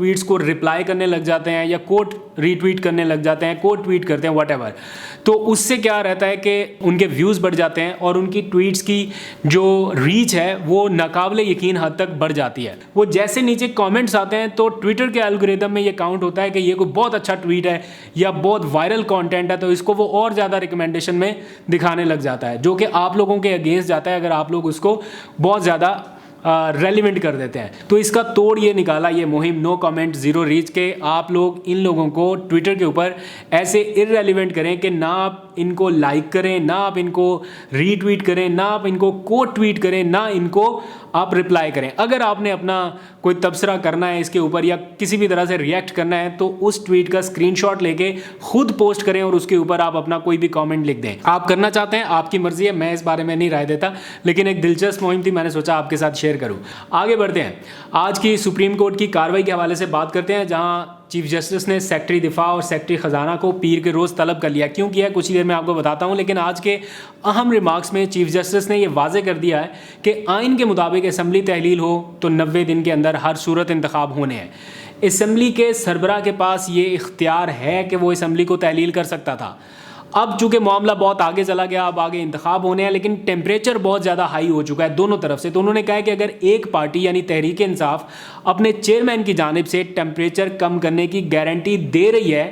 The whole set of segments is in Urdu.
ٹویٹس کو رپلائی کرنے لگ جاتے ہیں یا کوٹ ری ٹویٹ کرنے لگ جاتے ہیں, کوٹ ٹویٹ کرتے ہیں, واٹ ایور. تو اس سے کیا رہتا ہے کہ ان کے ویوز بڑھ جاتے ہیں اور ان کی ٹویٹس کی جو ریچ ہے وہ ناقابل یقین حد تک بڑھ جاتی ہے. وہ جیسے نیچے کامنٹس آتے ہیں تو ٹویٹر کے الگوریتم میں یہ کاؤنٹ ہوتا ہے کہ یہ کوئی بہت اچھا ٹویٹ ہے یا بہت وائرل کانٹینٹ ہے, تو اس کو وہ اور زیادہ ریکمنڈیشن میں دکھانے لگ جاتا ہے, جو کہ آپ لوگوں کے اگینسٹ جاتا ہے اگر آپ لوگ اس کو بہت زیادہ ریلیونٹ کر دیتے ہیں. تو اس کا توڑ یہ نکالا یہ مہم نو کامنٹ زیرو ریچ کے آپ لوگ ان لوگوں کو ٹویٹر کے اوپر ایسے ارریلیونٹ کریں کہ نہ آپ ان کو لائک کریں, نہ آپ ان کو ری ٹویٹ کریں, نہ آپ ان کو کوٹ ٹویٹ کریں, نہ ان کو آپ رپلائی کریں. اگر آپ نے اپنا کوئی تبصرہ کرنا ہے اس کے اوپر یا کسی بھی طرح سے ریئیکٹ کرنا ہے تو اس ٹویٹ کا اسکرین شاٹ لے کے خود پوسٹ کریں اور اس کے اوپر آپ اپنا کوئی بھی کامنٹ لکھ دیں. آپ کرنا چاہتے ہیں, آپ کی مرضی ہے, میں اس بارے میں نہیں رائے دیتا, لیکن ایک دلچسپ مہم تھی, میں نے سوچا آپ کے ساتھ شیئر کروں. آگے بڑھتے ہیں, آج کی سپریم کورٹ کی کارروائی کے حوالے سے بات کرتے ہیں, جہاں چیف جسٹس نے سیکٹری دفاع اور سیکٹری خزانہ کو پیر کے روز طلب کر لیا. کیوں کیا ہے کچھ ہی دیر میں آپ کو بتاتا ہوں, لیکن آج کے اہم ریمارکس میں چیف جسٹس نے یہ واضح کر دیا ہے کہ آئین کے مطابق اسمبلی تحلیل ہو تو 90 دن کے اندر ہر صورت انتخاب ہونے ہیں. اسمبلی کے سربراہ کے پاس یہ اختیار ہے کہ وہ اسمبلی کو تحلیل کر سکتا تھا. اب چونکہ معاملہ بہت آگے چلا گیا, اب آگے انتخاب ہونے ہیں, لیکن ٹیمپریچر بہت زیادہ ہائی ہو چکا ہے دونوں طرف سے. تو انہوں نے کہا ہے کہ اگر ایک پارٹی یعنی تحریک انصاف اپنے چیئرمین کی جانب سے ٹیمپریچر کم کرنے کی گارنٹی دے رہی ہے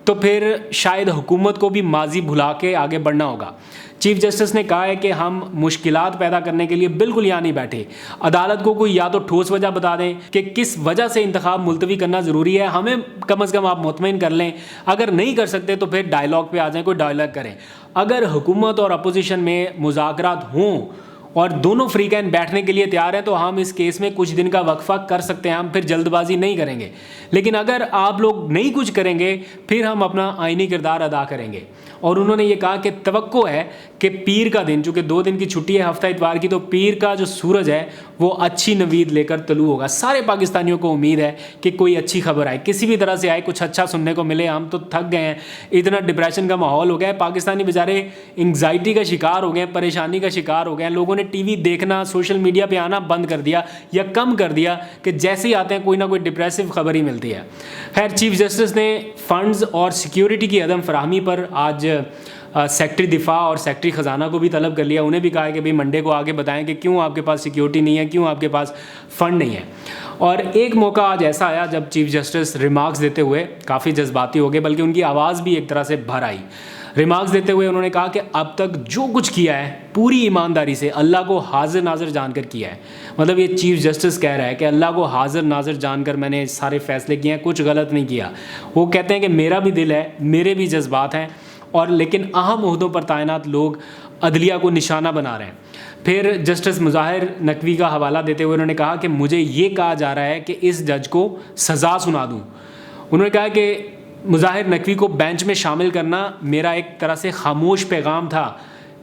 تو پھر شاید حکومت کو بھی ماضی بھلا کے آگے بڑھنا ہوگا. چیف جسٹس نے کہا ہے کہ ہم مشکلات پیدا کرنے کے لیے بالکل یہاں نہیں بیٹھے. عدالت کو کوئی یا تو ٹھوس وجہ بتا دیں کہ کس وجہ سے انتخاب ملتوی کرنا ضروری ہے, ہمیں کم از کم آپ مطمئن کر لیں. اگر نہیں کر سکتے تو پھر ڈائلاگ پہ آ جائیں, کوئی ڈائلاگ کریں. اگر حکومت اور اپوزیشن میں مذاکرات ہوں اور دونوں فریقین بیٹھنے کے لیے تیار ہیں تو ہم اس کیس میں کچھ دن کا وقفہ کر سکتے ہیں, ہم پھر جلد بازی نہیں کریں گے. لیکن اگر آپ لوگ نہیں کچھ کریں گے پھر ہم اپنا آئینی کردار ادا کریں گے. اور انہوں نے یہ کہا کہ توقع ہے کہ پیر کا دن, چونکہ 2 دن کی چھٹی ہے ہفتہ اتوار کی, تو پیر کا جو سورج ہے وہ اچھی نوید لے کر طلوع ہوگا. سارے پاکستانیوں کو امید ہے کہ کوئی اچھی خبر آئے, کسی بھی طرح سے آئے, کچھ اچھا سننے کو ملے. ہم تو تھک گئے ہیں, اتنا ڈپریشن کا ماحول ہو گیا ہے, پاکستانی بیچارے انگزائٹی کا شکار ہو گئے ہیں, پریشانی کا شکار ہو گئے ہیں. لوگوں نے ٹی وی دیکھنا, سوشل میڈیا پہ آنا بند کر دیا یا کم کر دیا کہ جیسے ہی آتے ہیں کوئی نہ کوئی ڈپریسو خبر ہی ملتی ہے. خیر, چیف جسٹس نے فنڈز اور سیکیورٹی کی عدم فراہمی پر آج سیکٹری دفاع اور سیکٹری خزانہ کو بھی طلب کر لیا. انہیں بھی کہا ہے کہ بھئی منڈے کو آگے بتائیں کہ کیوں آپ کے پاس سیکیورٹی نہیں ہے, کیوں آپ کے پاس فنڈ نہیں ہے. اور ایک موقع آج ایسا آیا جب چیف جسٹس ریمارکس دیتے ہوئے کافی جذباتی ہو گئے, بلکہ ان کی آواز بھی ایک طرح سے بھر آئی. ریمارکس دیتے ہوئے انہوں نے کہا کہ اب تک جو کچھ کیا ہے پوری ایمانداری سے اللہ کو حاضر ناظر جان کر کیا ہے. مطلب یہ چیف جسٹس کہہ رہا ہے کہ اللہ کو حاضر ناظر جان کر میں نے سارے فیصلے کیے ہیں, کچھ غلط نہیں کیا. وہ کہتے ہیں کہ میرا بھی دل ہے, میرے بھی جذبات ہیں, اور لیکن اہم عہدوں پر تعینات لوگ عدلیہ کو نشانہ بنا رہے ہیں. پھر جسٹس مظاہر نقوی کا حوالہ دیتے ہوئے انہوں نے کہا کہ مجھے یہ کہا جا رہا ہے کہ اس جج کو سزا سنا دوں. انہوں نے کہا کہ مظاہر نقوی کو بینچ میں شامل کرنا میرا ایک طرح سے خاموش پیغام تھا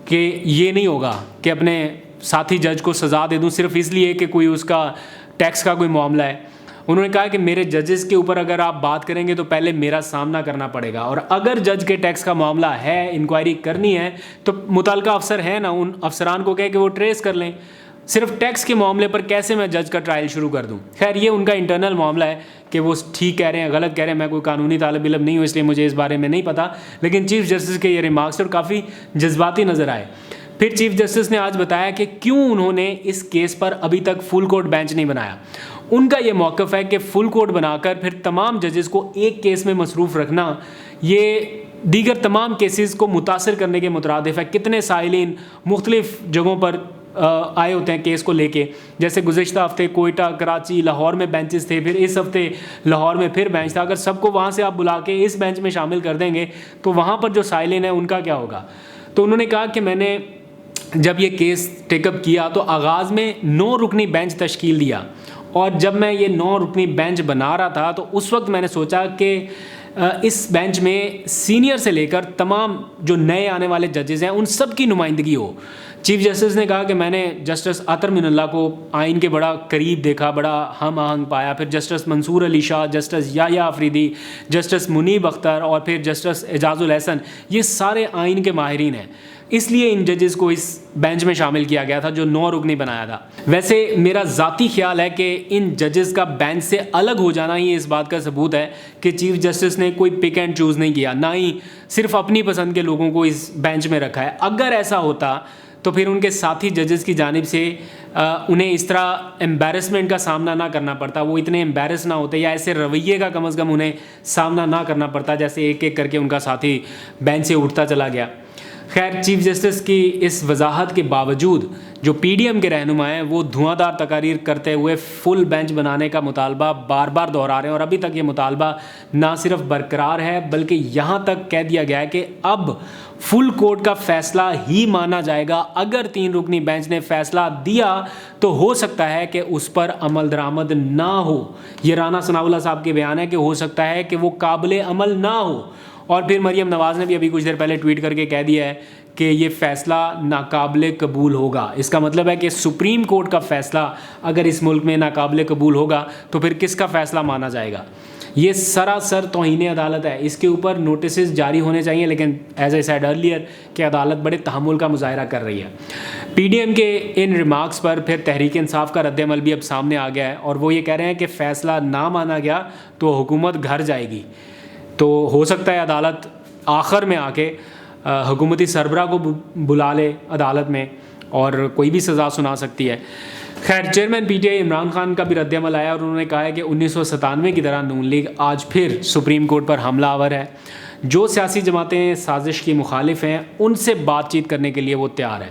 کہ یہ نہیں ہوگا کہ اپنے ساتھی جج کو سزا دے دوں صرف اس لیے کہ کوئی اس کا ٹیکس کا کوئی معاملہ ہے. انہوں نے کہا کہ میرے ججز کے اوپر اگر آپ بات کریں گے تو پہلے میرا سامنا کرنا پڑے گا, اور اگر جج کے ٹیکس کا معاملہ ہے, انکوائری کرنی ہے, تو متعلقہ افسر ہیں نا, ان افسران کو کہے کہ وہ ٹریس کر لیں. صرف ٹیکس کے معاملے پر کیسے میں جج کا ٹرائل شروع کر دوں. خیر, یہ ان کا انٹرنل معاملہ ہے کہ وہ ٹھیک کہہ رہے ہیں غلط کہہ رہے ہیں. میں کوئی قانونی طالب علم نہیں ہوں اس لیے مجھے اس بارے میں نہیں پتہ, لیکن چیف جسٹس کے یہ ریمارکس اور کافی جذباتی نظر آئے. پھر چیف جسٹس نے آج بتایا کہ کیوں انہوں نے اس کیس پر ابھی تک فل کورٹ بینچ نہیں بنایا. ان کا یہ موقف ہے کہ فل کورٹ بنا کر پھر تمام ججز کو ایک کیس میں مصروف رکھنا یہ دیگر تمام کیسز کو متاثر کرنے کے مترادف ہے. کتنے سائلین مختلف جگہوں پر آئے ہوتے ہیں کیس کو لے کے, جیسے گزشتہ ہفتے کوئٹہ, کراچی, لاہور میں بینچز تھے, پھر اس ہفتے لاہور میں پھر بینچ تھا. اگر سب کو وہاں سے آپ بلا کے اس بینچ میں شامل کر دیں گے تو وہاں پر جو سائلین ہیں ان کا کیا ہوگا. تو انہوں نے کہا کہ میں نے جب یہ کیس ٹیک اپ کیا تو آغاز میں 9 رکنی بینچ تشکیل دیا, اور جب میں یہ 9 رکنی بینچ بنا رہا تھا تو اس وقت میں نے سوچا کہ اس بینچ میں سینئر سے لے کر تمام جو نئے آنے والے ججز ہیں ان سب کی نمائندگی ہو, چیف جسٹس نے کہا کہ میں نے جسٹس عطر من اللہ کو آئین کے بڑا قریب دیکھا, بڑا ہم آہنگ پایا. پھر جسٹس منصور علی شاہ, جسٹس یحییٰ آفریدی, جسٹس منیب اختر اور پھر جسٹس اعجاز الحسن, یہ سارے آئین کے ماہرین ہیں. اس لیے ان ججز کو اس بینچ میں شامل کیا گیا تھا جو 9 رکنی بنایا تھا. ویسے میرا ذاتی خیال ہے کہ ان ججز کا بینچ سے الگ ہو جانا ہی اس بات کا ثبوت ہے کہ چیف جسٹس نے کوئی پک اینڈ چوز نہیں کیا, نہ ہی صرف اپنی پسند کے لوگوں کو اس بینچ میں رکھا ہے. اگر ایسا ہوتا تو پھر ان کے ساتھی ججز کی جانب سے انہیں اس طرح امبیرسمنٹ کا سامنا نہ کرنا پڑتا, وہ اتنے امبیرس نہ ہوتے, یا ایسے رویے کا کم از کم انہیں سامنا نہ کرنا پڑتا جیسے ایک ایک کر کے ان کا ساتھی بینچ سے اٹھتا چلا گیا. خیر, چیف جسٹس کی اس وضاحت کے باوجود جو پی ڈی ایم کے رہنما ہیں وہ دھواں دار تقاریر کرتے ہوئے فل بینچ بنانے کا مطالبہ بار بار دہرا رہے ہیں, اور ابھی تک یہ مطالبہ نہ صرف برقرار ہے بلکہ یہاں تک کہہ دیا گیا ہے کہ اب فل کورٹ کا فیصلہ ہی مانا جائے گا. اگر 3 رکنی بینچ نے فیصلہ دیا تو ہو سکتا ہے کہ اس پر عمل درآمد نہ ہو. یہ رانا ثناء اللہ صاحب کے بیان ہے کہ ہو سکتا ہے کہ وہ قابل عمل نہ ہو. اور پھر مریم نواز نے بھی ابھی کچھ دیر پہلے ٹویٹ کر کے کہہ دیا ہے کہ یہ فیصلہ ناقابل قبول ہوگا. اس کا مطلب ہے کہ سپریم کورٹ کا فیصلہ اگر اس ملک میں ناقابل قبول ہوگا تو پھر کس کا فیصلہ مانا جائے گا؟ یہ سراسر توہین عدالت ہے. اس کے اوپر نوٹسز جاری ہونے چاہیے, لیکن ایز اے سیڈ ارلیئر کہ عدالت بڑے تحمل کا مظاہرہ کر رہی ہے. پی ڈی ایم کے ان ریمارکس پر پھر تحریک انصاف کا رد عمل بھی اب سامنے آ گیا ہے, اور وہ یہ کہہ رہے ہیں کہ فیصلہ نہ مانا گیا تو حکومت گھر جائے گی. تو ہو سکتا ہے عدالت آخر میں آ کے حکومتی سربراہ کو بلا لے عدالت میں اور کوئی بھی سزا سنا سکتی ہے. خیر, chairman P T I Imran Khan کا بھی رد عمل آیا, اور انہوں نے کہا ہے کہ 1997 کی طرح نون لیگ آج پھر سپریم کورٹ پر حملہ آور ہے. جو سیاسی جماعتیں سازش کی مخالف ہیں ان سے بات چیت کرنے کے لیے وہ تیار ہیں.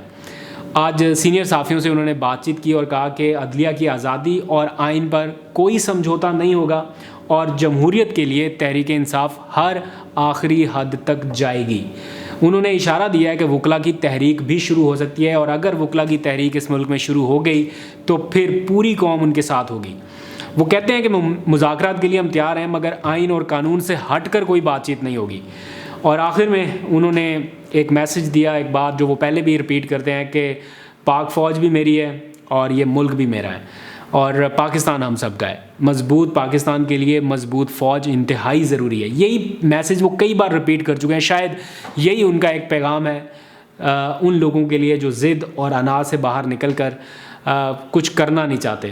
آج سینئر صحافیوں سے انہوں نے بات چیت کی اور کہا کہ عدلیہ کی آزادی اور آئین پر کوئی سمجھوتا نہیں ہوگا, اور جمہوریت کے لیے تحریک انصاف ہر آخری حد تک جائے گی. انہوں نے اشارہ دیا ہے کہ وکلا کی تحریک بھی شروع ہو سکتی ہے, اور اگر وکلا کی تحریک اس ملک میں شروع ہو گئی تو پھر پوری قوم ان کے ساتھ ہوگی. وہ کہتے ہیں کہ مذاکرات کے لیے ہم تیار ہیں, مگر آئین اور قانون سے ہٹ کر کوئی بات چیت نہیں ہوگی. اور آخر میں انہوں نے ایک میسج دیا, ایک بات جو وہ پہلے بھی رپیٹ کرتے ہیں کہ پاک فوج بھی میری ہے اور یہ ملک بھی میرا ہے, اور پاکستان ہم سب کا ہے. مضبوط پاکستان کے لیے مضبوط فوج انتہائی ضروری ہے. یہی میسج وہ کئی بار رپیٹ کر چکے ہیں. شاید یہی ان کا ایک پیغام ہے ان لوگوں کے لیے جو ضد اور انا سے باہر نکل کر کچھ کرنا نہیں چاہتے.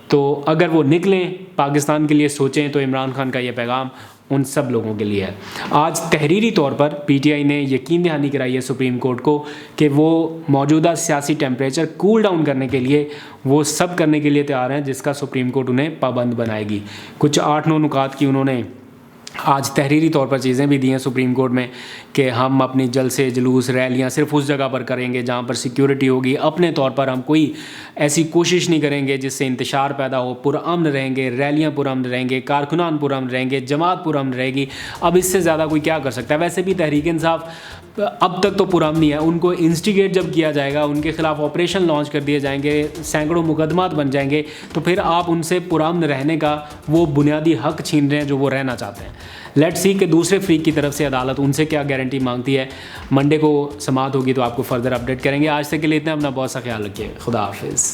تو اگر وہ نکلیں, پاکستان کے لیے سوچیں, تو عمران خان کا یہ پیغام ان سب لوگوں کے لیے ہے. آج تحریری طور پر پی ٹی آئی نے یقین دہانی کرائی ہے سپریم کورٹ کو کہ وہ موجودہ سیاسی ٹیمپریچر کول ڈاؤن کرنے کے لیے وہ سب کرنے کے لیے تیار ہیں جس کا سپریم کورٹ انہیں پابند بنائے گی. کچھ 8-9 نکات کی انہوں نے آج تحریری طور پر چیزیں بھی دی ہیں سپریم کورٹ میں کہ ہم اپنی جلسے جلوس ریلیاں صرف اس جگہ پر کریں گے جہاں پر سیکیورٹی ہوگی. اپنے طور پر ہم کوئی ایسی کوشش نہیں کریں گے جس سے انتشار پیدا ہو. پرامن رہیں گے, ریلیاں پرامن رہیں گے, کارکنان پرامن رہیں گے, جماعت پرامن رہے گی. اب اس سے زیادہ کوئی کیا کر سکتا ہے؟ ویسے بھی تحریک انصاف اب تک تو پرامنی ہے. ان کو انسٹیگیٹ جب کیا جائے گا, ان کے خلاف آپریشن لانچ کر دیے جائیں گے, سینکڑوں مقدمات بن جائیں گے, تو پھر آپ ان سے پرامن رہنے کا وہ بنیادی حق چھین رہے ہیں جو وہ رہنا چاہتے ہیں. لیٹ سی کہ دوسرے فریق کی طرف سے عدالت ان سے کیا گارنٹی مانگتی ہے. منڈے کو سماعت ہوگی تو آپ کو فردر اپڈیٹ کریں گے. آج تک کے لیے اتنا, اپنا بہت سا خیال رکھیے. خدا حافظ.